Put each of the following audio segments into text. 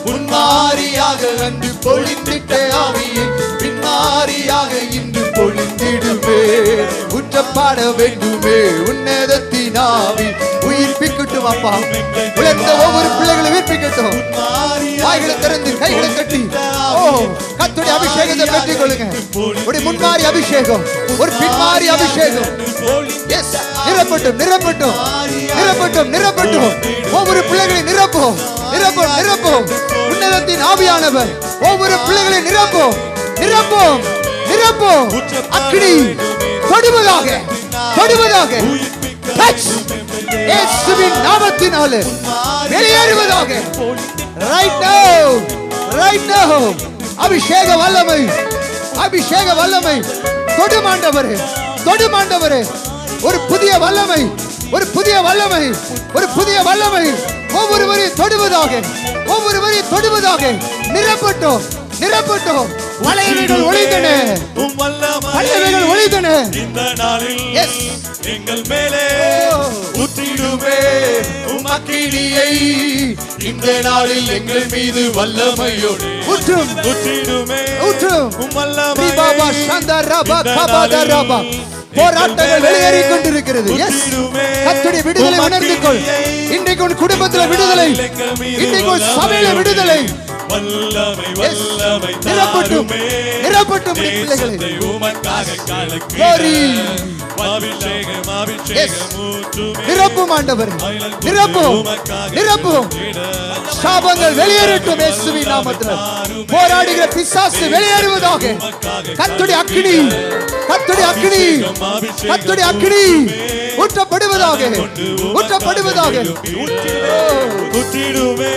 முன்மாரியாக அன்று பொழிந்திட்ட ஆவியை பின்மாரியாக இன்று பொழிந்திடுமே. ஊற்றப்பாட வேண்டுமே உன்னதத்தின் ஆவி. உயிர்ப்பிக்கட்டும் அப்பா, உலர்ந்த ஒவ்வொரு பிள்ளைகளை உயிர்ப்பிக்கட்டும். வாய்களை திறந்து கைகளை கட்டி கர்த்தருடைய அபிஷேகத்தை பெற்றுக் கொள்ளுங்க. ஒரு முன்மாரி அபிஷேகம், ஒரு பின்மாரி அபிஷேகம். நிரப்பட்டும் நிரப்பட்டும் நிரப்பட்டும் நிரப்பட்டும். ஒவ்வொரு பிள்ளைகளை நிரப்போம் நிரப்போம் நிரப்போம். உன்னதத்தின் ஆவியானவர் ஒவ்வொரு பிள்ளைகளை நிரப்போம் நிரப்போம் நிரப்போம். அக்கினி தொடுவதாக தொடுவதாக இயேசுவின் நாமத்தினாலே வெளியேறுவதாக. Right now, right now. அபிஷேக வல்லமை, அபிஷேக வல்லமை. தொடுமாண்டவரே தொடுமாண்டவரே. ஒரு புதிய வல்லமை, ஒரு புதிய வல்லமை, ஒரு புதிய வல்லமை. ஒவ்வொருவரையும் தொடுவதாக, ஒவ்வொருவரையும் தொடுவதாக. நிரப்பட்டோம் நிரப்பட்டோம். பழையவைகள் ஒழிந்தன, பழையவைகள் ஒழிந்தன. இந்த நாளில் எங்கள் மேலே ஊற்றிடுமே உம் அக்கினியை. இந்த நாளில் எங்கள் மீது வல்லமையோடு ஊற்றும் ஊற்றிடுமே ஊற்றும். உம் வல்லமை. பாபா சந்தரபா கபதரபா. போராட்டங்கள் வெளியேறிக் கொண்டிருக்கிறது. கர்த்தருடைய விடுதலை உணர்ந்து கொள். இன்றைக்கு உன் குடும்பத்தில் விடுதலை, இன்றைக்கு உன் சபையில விடுதலை. வல்லமை வல்லமை நிரப்பட்டும் நிரப்பட்டும் பிள்ளைகளை. உமக்காக காலக்கு அபிஷேகம் அபிஷேகம் ஊற்றுமே. நிரப்பும் ஆண்டவர், நிரப்பும் நிரப்பும். சாபங்கள் வெளியேறட்டும் இயேசுவின் நாமத்தில். போராடுகிற பிசாசு வெளியேறுவதாக. கர்த்தருடைய அக்கினி, கர்த்தருடைய அக்கினி, கர்த்தருடைய அக்கினி ஊற்றப்படுவதாக ஊற்றப்படுவதாக. ஊற்றிடுமே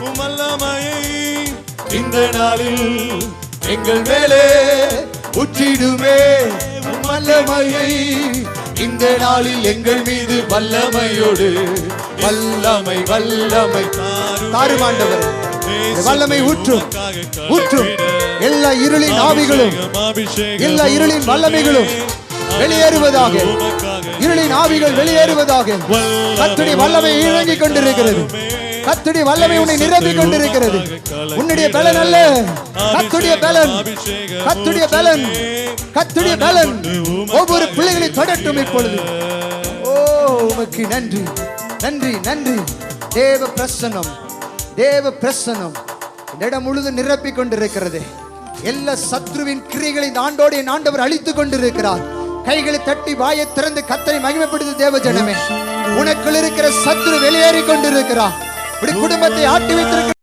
உம் வல்லமையை. இந்த நாளில் எங்கள் மேலே ஊற்றிடுமே உம் வல்லமையை. இந்த நாளில் எங்கள் மீது வல்லமையோடு வல்லமை வல்லமை தாருமாண்டவர். வல்லமை ஊற்றும் ஊற்றும். எல்லா இருளின் ஆவிகளும், எல்லா இருளின் வல்லமைகளும் வெளியேறுவதாக. இருளின் ஆவிகள் வெளியேறுவதாக. கர்த்தருடைய வல்லமை இறங்கிக் கொண்டிருக்கிறது. கர்த்தருடைய வல்லமை உன்னை நிரப்பிக் கொண்டிருக்கிறது. உன்னுடைய பலன் அல்ல, கர்த்தருடைய பலன், கர்த்தருடைய பலன், கர்த்தருடைய பலன். ஒவ்வொரு பிள்ளைகளை தொடட்டும் இப்பொழுது. ஓ உமக்கு நன்றி நன்றி நன்றி. தேவ பிரசன்னம், தேவ பிரசன்னம் இந்த இடம் முழுவதும் நிரப்பிக் கொண்டிருக்கிறது. எல்லா சத்ருவின் கிரியைகளை இந்த ஆண்டோடு என் ஆண்டவர் அழித்துக் கொண்டிருக்கிறார். கைகளை தட்டி வாயை திறந்து கர்த்தரை மகிமைப்படுத்து தேவ ஜனமே. உனக்குள் இருக்கிற சத்ரு வெளியேறி கொண்டிருக்கிறார். குடும்பத்தை ஆட்டி வைத்திருக்கிற